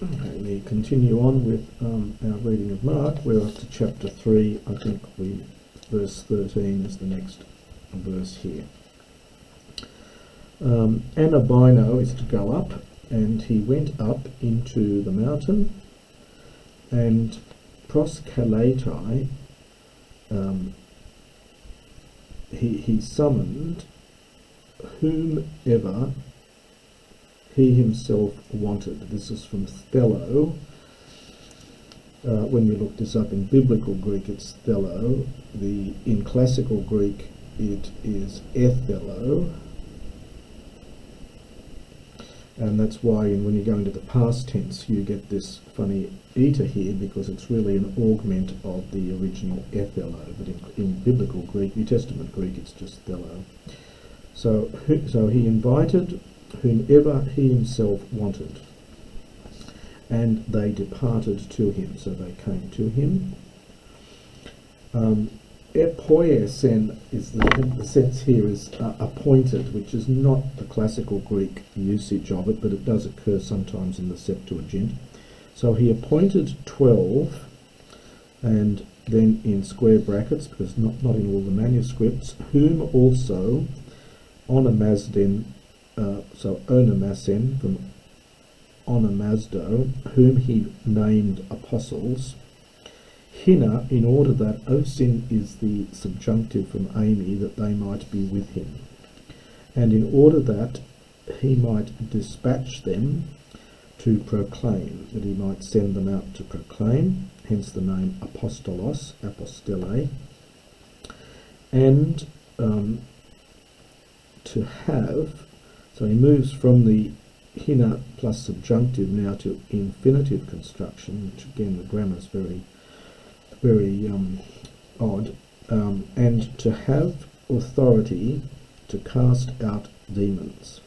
Okay, we continue on with our reading of Mark. We're up to chapter 3. I think verse 13 is the next verse here. And albino is to go up, and he went up into the mountain, and proskalatai, he summoned whomever he himself wanted. This is from Thello. When you look this up in biblical Greek, it's Thello. In classical Greek, it is Ethello. And that's why when you go into the past tense, you get this funny eta here, because it's really an augment of the original Ethello. But in biblical Greek, New Testament Greek, it's just Thello. So he invited whomever he himself wanted, and they departed to him. So they came to him. Epoiesen is the sense here is appointed, which is not the classical Greek usage of it, but it does occur sometimes in the Septuagint. So he appointed 12, and then in square brackets, because not in all the manuscripts, whom also Onomazden, so Onomasen from Onomazdo, whom he named apostles. Hina, in order that Osin is the subjunctive from Amy, that they might be with him, and in order that he might dispatch them to proclaim, that he might send them out to proclaim, hence the name apostolos, apostele, and to have, so he moves from the hina plus subjunctive now to infinitive construction, which again the grammar is very odd, and to have authority to cast out demons.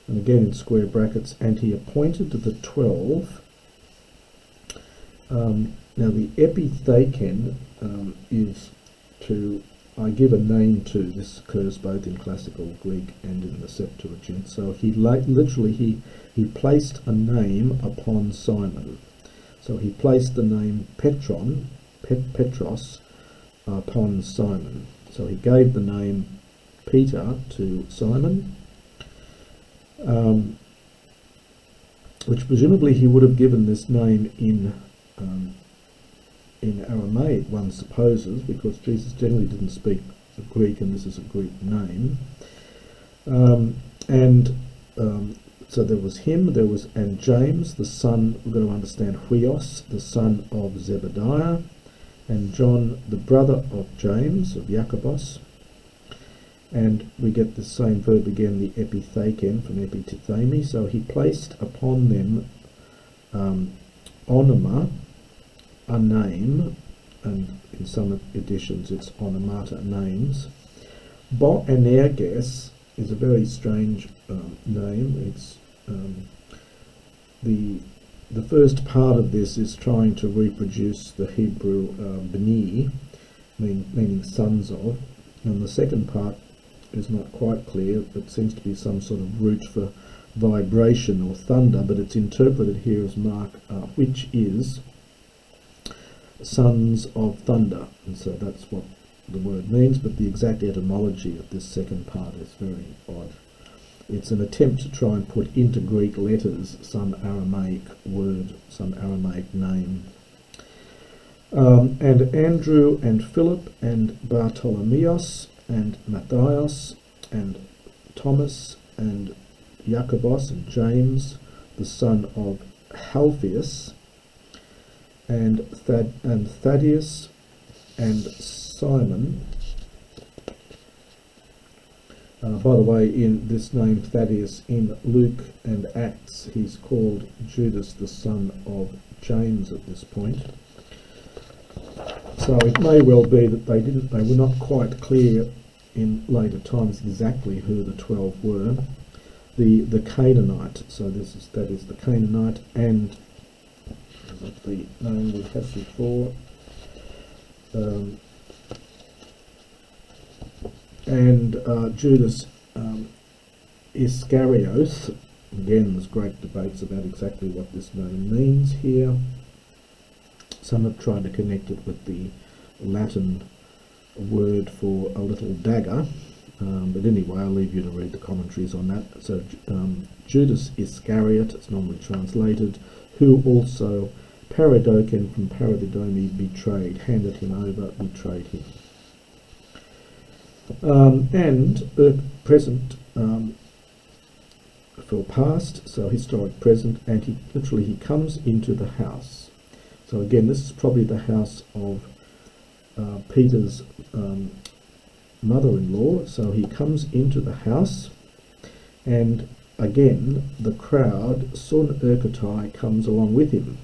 And again in square brackets, and he appointed the 12. Now the epithaken is to, I give a name to. This occurs both in classical Greek and in the Septuagint. So he placed a name upon Simon. So he placed the name Petros upon Simon. So he gave the name Peter to Simon, which presumably he would have given this name in Aramaic, one supposes, because Jesus generally didn't speak Greek, and this is a Greek name. So there was him, and James, the son, we've got to understand, Huios, the son of Zebediah, and John, the brother of James, of Jacobos. And we get the same verb again, the epithaken, from epitithemi. So he placed upon them onoma, a name, and in some editions it's onomata, names. Boanerges is a very strange name. It's the first part of this is trying to reproduce the Hebrew b'ni, meaning sons of, and the second part is not quite clear. It seems to be some sort of root for vibration or thunder, but it's interpreted here as Mark, which is sons of thunder, and so that's what the word means, but the exact etymology of this second part is very odd. It's an attempt to try and put into Greek letters some Aramaic word, some Aramaic name. And Andrew and Philip and Bartholomeus and Matthias and Thomas and Jacobos and James, the son of Halphaeus, and Thaddeus and Simon. By the way, in this name Thaddeus, in Luke and Acts, he's called Judas, the son of James at this point. So it may well be that they were not quite clear in later times exactly who the 12 were. The Canaanite, so that is the Canaanite, and the name we had before, and Judas Iscariot, Again, there's great debates about exactly what this name means here. Some have tried to connect it with the Latin word for a little dagger, but anyway, I'll leave you to read the commentaries on that. So Judas Iscariot, it's normally translated, who also Paradoken from Paradidomi betrayed, handed him over, betrayed him. And present for past, so historic present, and he comes into the house. So again, this is probably the house of Peter's mother-in-law. So he comes into the house, and again the crowd, Sun Erkotai, comes along with him.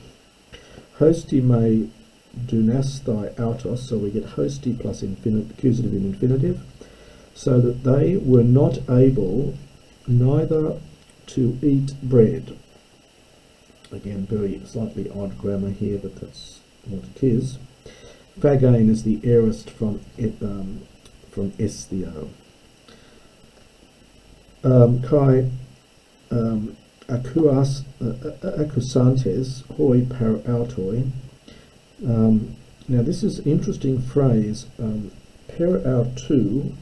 Hosti me dunasthai autos, so we get hosti plus accusative in infinitive, so that they were not able neither to eat bread. Again, very slightly odd grammar here, but that's what it is. Phagain is the aorist from esthio. Kai accusantes hoi par autoi. Now this is an interesting phrase. Per autou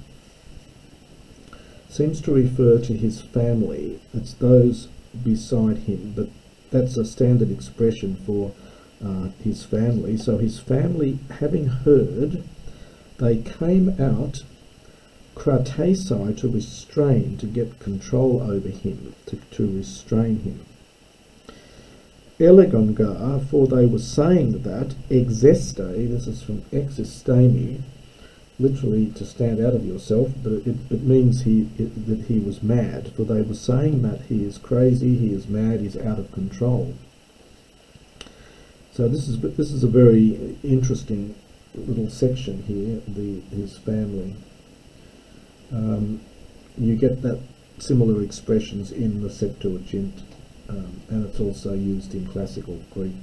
seems to refer to his family. It's those beside him, but that's a standard expression for his family. So his family, having heard, they came out kratesai, to restrain, to get control over him, to restrain him. Elegongar, for they were saying that, exeste, this is from existemi, literally to stand out of yourself, but it means that he was mad, for they were saying that he is crazy, he is mad, he's out of control. So this is a very interesting little section here, his family. You get that similar expressions in the Septuagint, and it's also used in classical Greek.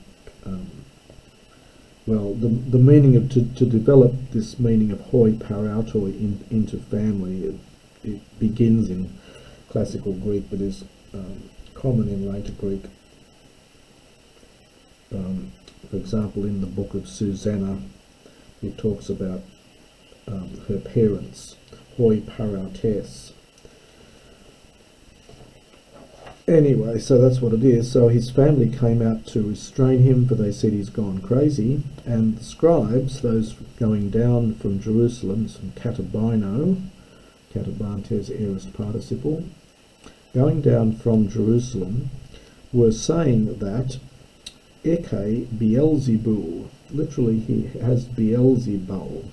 Well, the meaning of to develop this meaning of hoi parautoi into family, it begins in classical Greek, but is common in later Greek. For example, in the book of Susanna, it talks about her parents, hoi parautes. Anyway, so that's what it is. So his family came out to restrain him, for they said he's gone crazy. And the scribes, those going down from Jerusalem, from katabino, katabantes aorist participle, going down from Jerusalem, were saying that Eke Beelzebul, literally he has Beelzebul,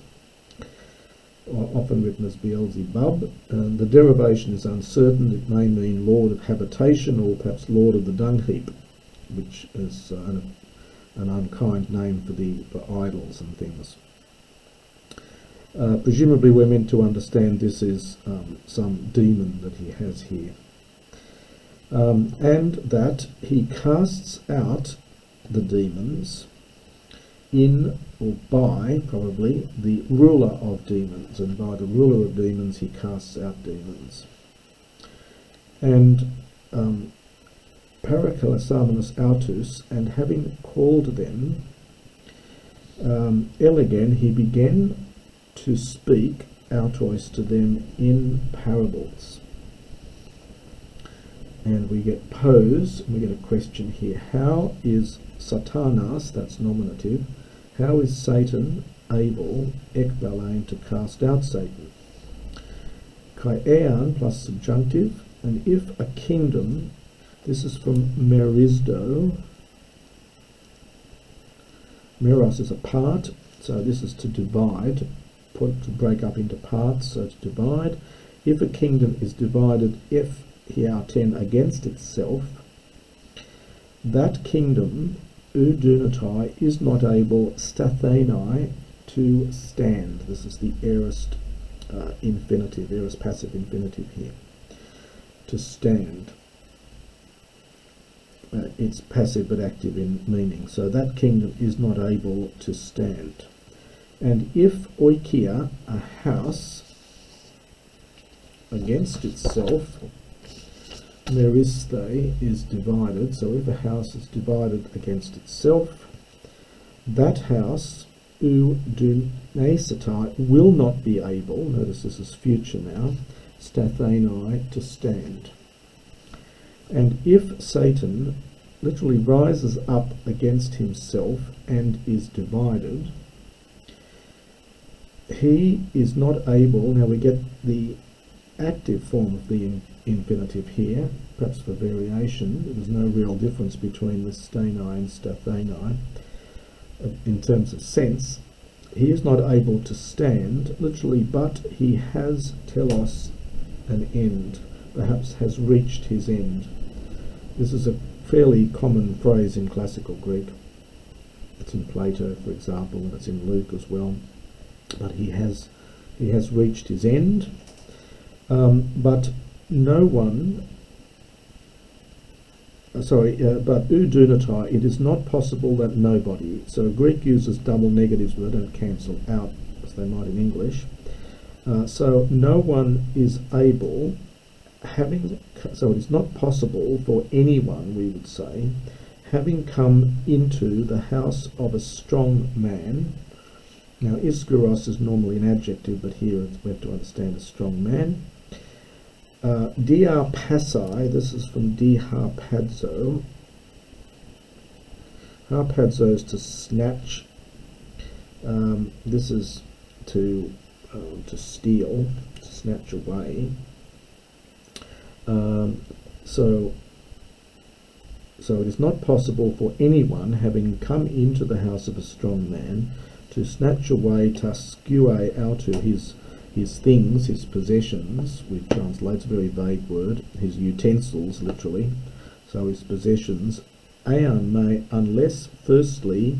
often written as Beelzebub. The derivation is uncertain. It may mean Lord of Habitation, or perhaps Lord of the Dung Heap, which is an unkind name for idols and things. Presumably we're meant to understand this is some demon that he has here. And that he casts out the demons in, or by, probably, the ruler of demons, and by the ruler of demons he casts out demons. And Paracalasaminus autus, and having called them, Elegen, he began to speak autois to them in parables. And we get pose, and we get a question here. How is Satanas, that's nominative, how is Satan able, ekbalain, to cast out Satan? Kai ean plus subjunctive, and if a kingdom, this is from Merisdo, Meros is a part, so this is to divide, to break up into parts, so to divide. If a kingdom is divided, if hiaten, against itself, that kingdom, udunatai, is not able, stathenai, to stand. This is the aorist infinitive, aorist passive infinitive here. To stand. It's passive but active in meaning. So that kingdom is not able to stand. And if oikia, a house, against itself, meriste is divided, so if a house is divided against itself, that house, ou dunasetai, will not be able, notice this is future now, stathenai, to stand. And if Satan literally rises up against himself and is divided, he is not able, now we get the active form of the infinitive here, perhaps for variation. There's no real difference between the stenai and stathenai in terms of sense. He is not able to stand, literally, but he has telos an end, perhaps has reached his end. This is a fairly common phrase in classical Greek. It's in Plato, for example, and it's in Luke as well. But he has reached his end. But no one, but ou dunatai, it is not possible that nobody, so Greek uses double negatives but they don't cancel out as they might in English. So no one is able, so it is not possible for anyone, we would say, having come into the house of a strong man. Now iskuros is normally an adjective, but here we have to understand a strong man. Diapasai, this is from diharpadzo. Harpadzo is to snatch. This is to steal, to snatch away. So it is not possible for anyone having come into the house of a strong man to snatch away taskue autu, his things, his possessions, which translates a very vague word, his utensils literally, so his possessions, aeon may, unless firstly,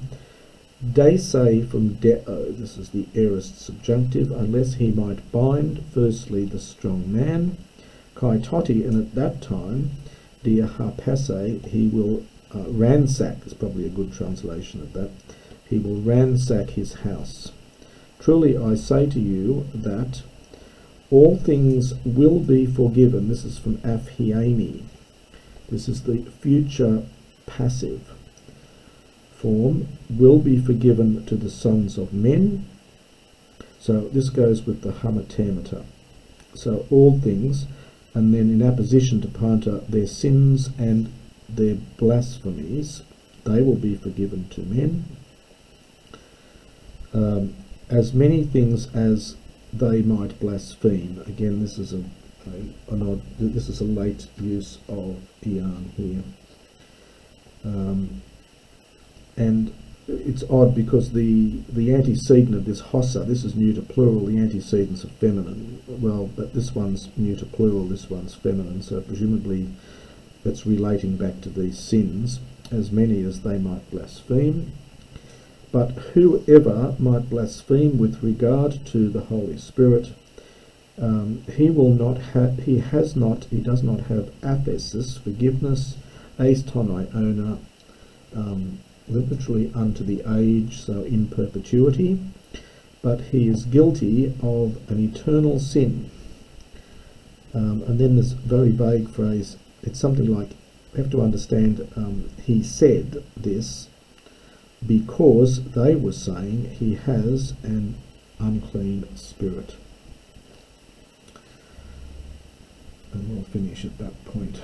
de se from deo, this is the aorist subjunctive, unless he might bind firstly the strong man, kai toti, and at that time, dia harpasse, he will ransack, is probably a good translation of that, he will ransack his house. Truly I say to you that all things will be forgiven. This is from aphiemi. This is the future passive form, will be forgiven to the sons of men. So this goes with the hamartemata. So all things, and then in apposition to panta, their sins and their blasphemies, they will be forgiven to men. As many things as they might blaspheme. Again, this is a late use of eon here, and it's odd because the antecedent of this hossa, this is neuter plural. The antecedents are feminine. Well, but this one's neuter plural. This one's feminine. So presumably, it's relating back to these sins, as many as they might blaspheme. But whoever might blaspheme with regard to the Holy Spirit, he does not have aphesis, forgiveness, eis tonai ona, literally unto the age, so in perpetuity, but he is guilty of an eternal sin. And then this very vague phrase, it's something like, we have to understand, he said this, because they were saying he has an unclean spirit. And we'll finish at that point.